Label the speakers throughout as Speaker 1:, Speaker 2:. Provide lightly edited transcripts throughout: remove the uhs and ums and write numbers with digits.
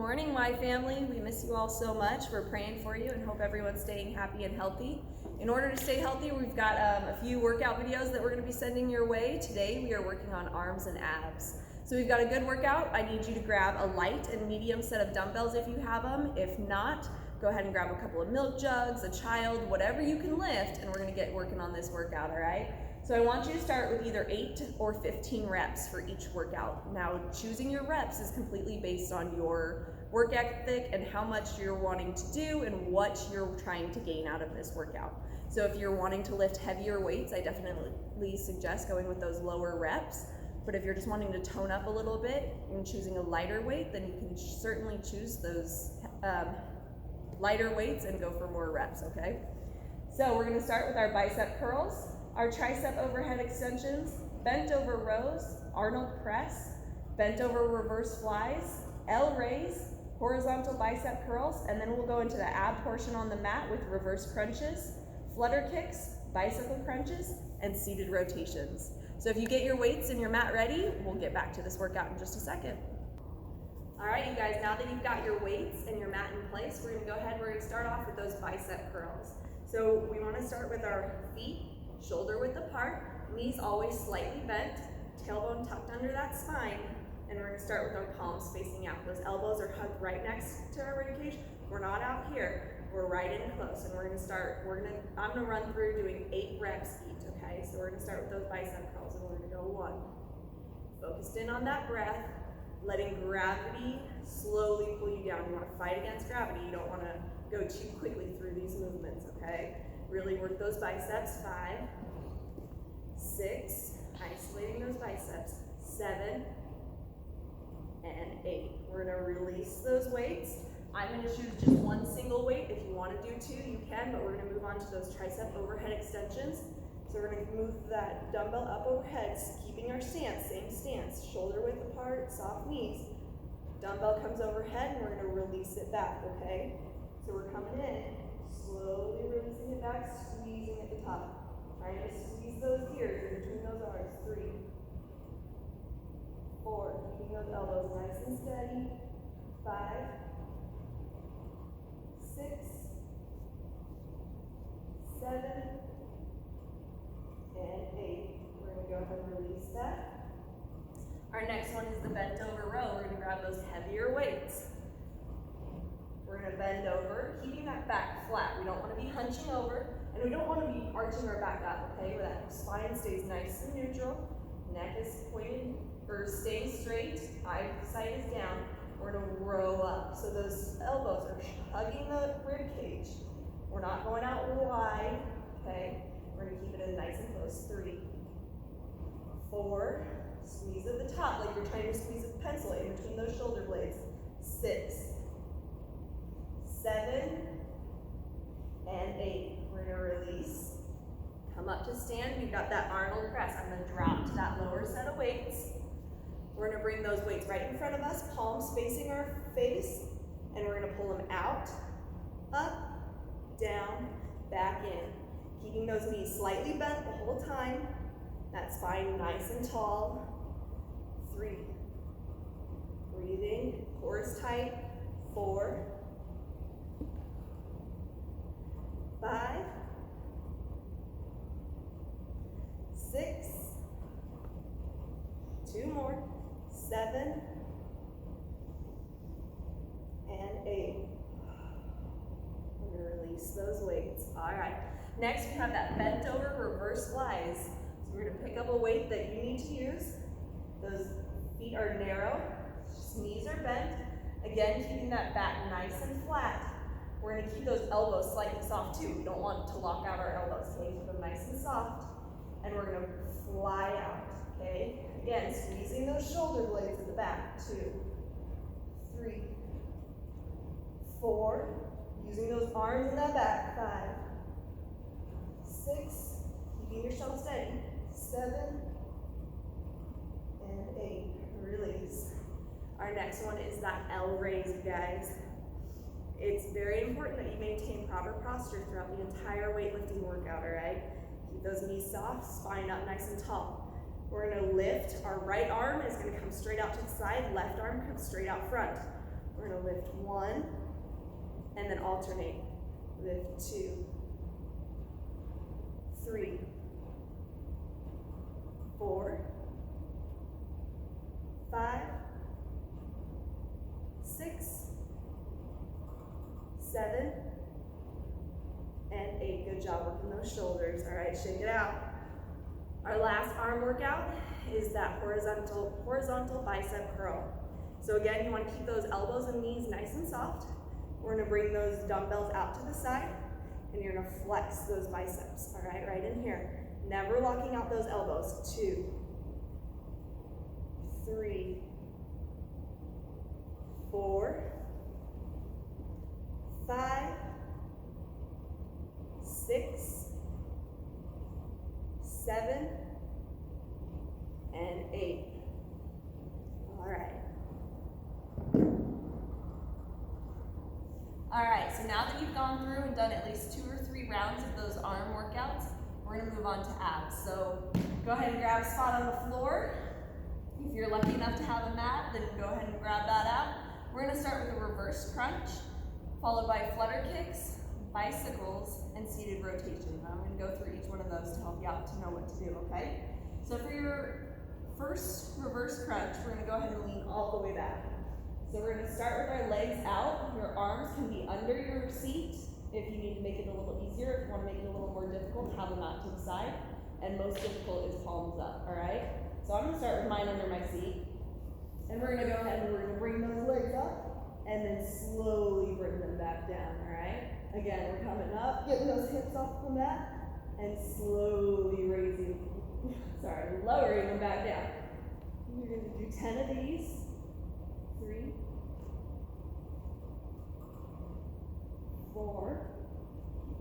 Speaker 1: morning, Y family. We miss you all so much. We're praying for you and hope everyone's staying happy and healthy. In order to stay healthy, we've got a few workout videos that we're going to be sending your way. Today we are working on arms and abs. So we've got a good workout. I need you to grab a light and medium set of dumbbells if you have them. If not, go ahead and grab a couple of milk jugs, a child, whatever you can lift, and we're going to get working on this workout, all right? So I want you to start with either 8 or 15 reps for each workout. Now, choosing your reps is completely based on your work ethic and how much you're wanting to do and what you're trying to gain out of this workout. So if you're wanting to lift heavier weights, I definitely suggest going with those lower reps. But if you're just wanting to tone up a little bit and choosing a lighter weight, then you can certainly choose those lighter weights and go for more reps, okay? So we're gonna start with our bicep curls, our tricep overhead extensions, bent over rows, Arnold press, bent over reverse flies, L raise, horizontal bicep curls, and then we'll go into the ab portion on the mat with reverse crunches, flutter kicks, bicycle crunches, and seated rotations. So if you get your weights and your mat ready, we'll get back to this workout in just a second. All right, you guys, now that you've got your weights and your mat in place, we're gonna go ahead, we're gonna start off with those bicep curls. So we wanna start with our feet shoulder width apart, knees always slightly bent, tailbone tucked under that spine, and we're gonna start with our palms facing out. Those elbows are hugged right next to our ribcage. We're not out here, we're right in close, and I'm gonna run through doing 8 reps each, okay? So we're gonna start with those bicep curls, and we're gonna go 1. Focused in on that breath, letting gravity slowly pull you down. You wanna fight against gravity. You don't wanna go too quickly through these movements, okay? Really work those biceps. 5, 6, isolating those biceps. 7, and 8. We're gonna release those weights. I'm gonna choose just one single weight. If you wanna do 2, you can, but we're gonna move on to those tricep overhead extensions. So we're gonna move that dumbbell up overhead, keeping our stance, same stance, shoulder width apart, soft knees. Dumbbell comes overhead and we're gonna release it back, okay? So we're coming in, slowly releasing it back, squeezing at the top. Trying to squeeze those gears in between those arms. 3, 4, keeping those elbows nice and steady. 5, 6, 7, and 8. We're going to go ahead and release that. Our next one is the bent over row. We're going to grab those heavier weights. We're going to bend over, keeping that back flat. We don't want to be hunching over, and we don't want to be arching our back up, okay? Where that spine stays nice and neutral. Neck is pointed, or staying straight. Eyesight is down. We're going to row up. So those elbows are hugging the rib cage. We're not going out wide, okay? We're going to keep it in nice and close. 3, 4, squeeze at the top like you're trying to squeeze a pencil in between those shoulder blades. 6, 7, and 8. We're going to release. Come up to stand. We've got that Arnold press. I'm going to drop to that lower set of weights. We're going to bring those weights right in front of us, palms facing our face, and we're going to pull them out, up, down, back in. Keeping those knees slightly bent the whole time. That spine nice and tall. 3. Breathing, core tight. 4, 5, 6, 2 more. 7, and 8. We're gonna release those weights. All right. Next, we have that bent over reverse flies. So we're gonna pick up a weight that you need to use. Those feet are narrow, knees are bent. Again, keeping that back nice and flat. We're gonna keep those elbows slightly soft too. We don't want to lock out our elbows, so we keep them nice and soft. And we're gonna fly out, okay? Again, squeezing those shoulder blades at the back. 2, 3, 4, using those arms in that back. 5, 6, keeping yourself steady. 7, and 8. Release. Our next one is that L raise, you guys. It's very important that you maintain proper posture throughout the entire weightlifting workout, all right? Keep those knees soft, spine up nice and tall. We're gonna lift. Our right arm is gonna come straight out to the side, left arm comes straight out front. We're gonna lift 1, and then alternate. Lift 2, 3, 4, 5, 6, 7, and 8. Good job working those shoulders. All right, shake it out. Our last arm workout is that horizontal bicep curl. So again, you want to keep those elbows and knees nice and soft. We're going to bring those dumbbells out to the side, and you're going to flex those biceps. All right, right in here. Never locking out those elbows. 2, 3, 4, 5, 6, 7, and 8. All right. All right, so now that you've gone through and done at least 2 or 3 rounds of those arm workouts, we're gonna move on to abs. So go ahead and grab a spot on the floor. If you're lucky enough to have a mat, then go ahead and grab that out. We're gonna start with a reverse crunch, followed by flutter kicks, bicycles, and seated rotation. I'm going to go through each one of those to help you out to know what to do, okay? So for your first reverse crunch, we're going to go ahead and lean all the way back. So we're going to start with our legs out. Your arms can be under your seat if you need to make it a little easier. If you want to make it a little more difficult, have them out to the side. And most difficult is palms up, all right? So I'm going to start with mine under my seat. And we're going to go ahead and we're going to bring those legs up and then slowly bring them back down, all right? Again, we're coming up, getting those hips off the mat, and slowly raising, lowering them back down. You're going to do 10 of these. 3, 4.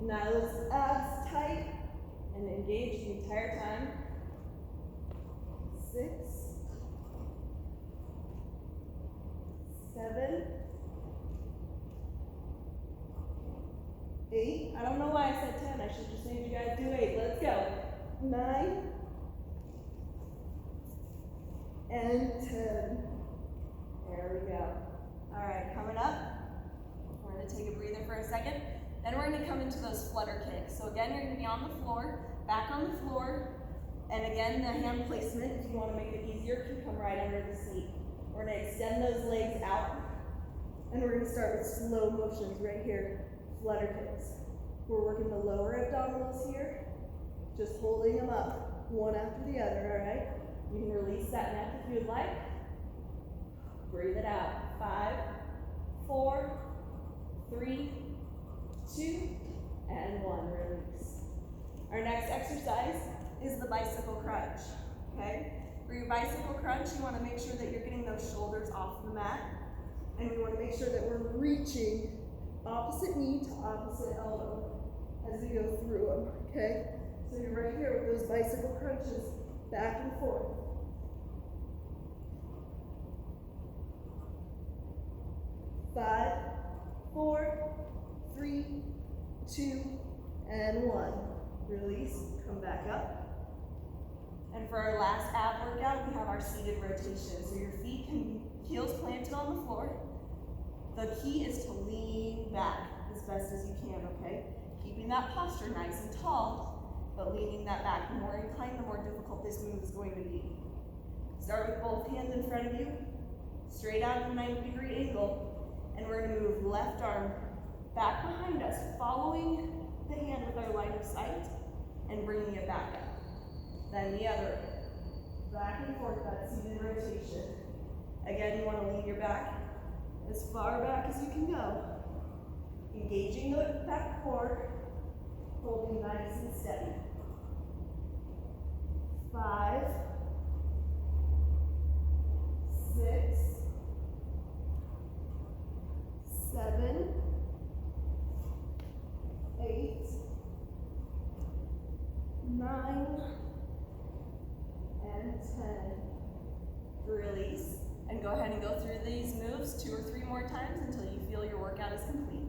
Speaker 1: Now those abs tight and engage the entire time. 6, 7, 8. I don't know why I said 10. I should just made you guys do 8. Let's go. 9 and 10. There we go. All right, coming up. We're going to take a breather for a second. Then we're going to come into those flutter kicks. So again, you're going to be on the floor, back on the floor. And again, the hand placement, if you want to make it easier, can come right under the seat. We're going to extend those legs out. And we're going to start with slow motions right here. Flutter kicks. We're working the lower abdominals here, just holding them up, one after the other, all right? You can release that neck if you'd like. Breathe it out. 5, 4, 3, 2, and 1. Release. Our next exercise is the bicycle crunch, okay? For your bicycle crunch, you want to make sure that you're getting those shoulders off the mat, and we want to make sure that we're reaching opposite knee to opposite elbow as we go through them, okay? So you're right here with those bicycle crunches, back and forth. 5, 4, 3, 2, and 1. Release, come back up. And for our last ab workout, we have our seated rotation. So your feet can be heels planted on the floor. The key is to lean back as best as you can, okay? Keeping that posture nice and tall, but leaning that back. The more inclined, the more difficult this move is going to be. Start with both hands in front of you, straight out at a 90-degree angle, and we're gonna move left arm back behind us, following the hand with our line of sight, and bringing it back up. Then the other, back and forth, that seated rotation. Again, you wanna lean your back as far back as you can go. Engaging the back core, holding nice and steady. 5, 6, 7, 8, 9, and 10. Release, and go ahead and go through these moves 2 or 3 more times until you feel your workout is complete.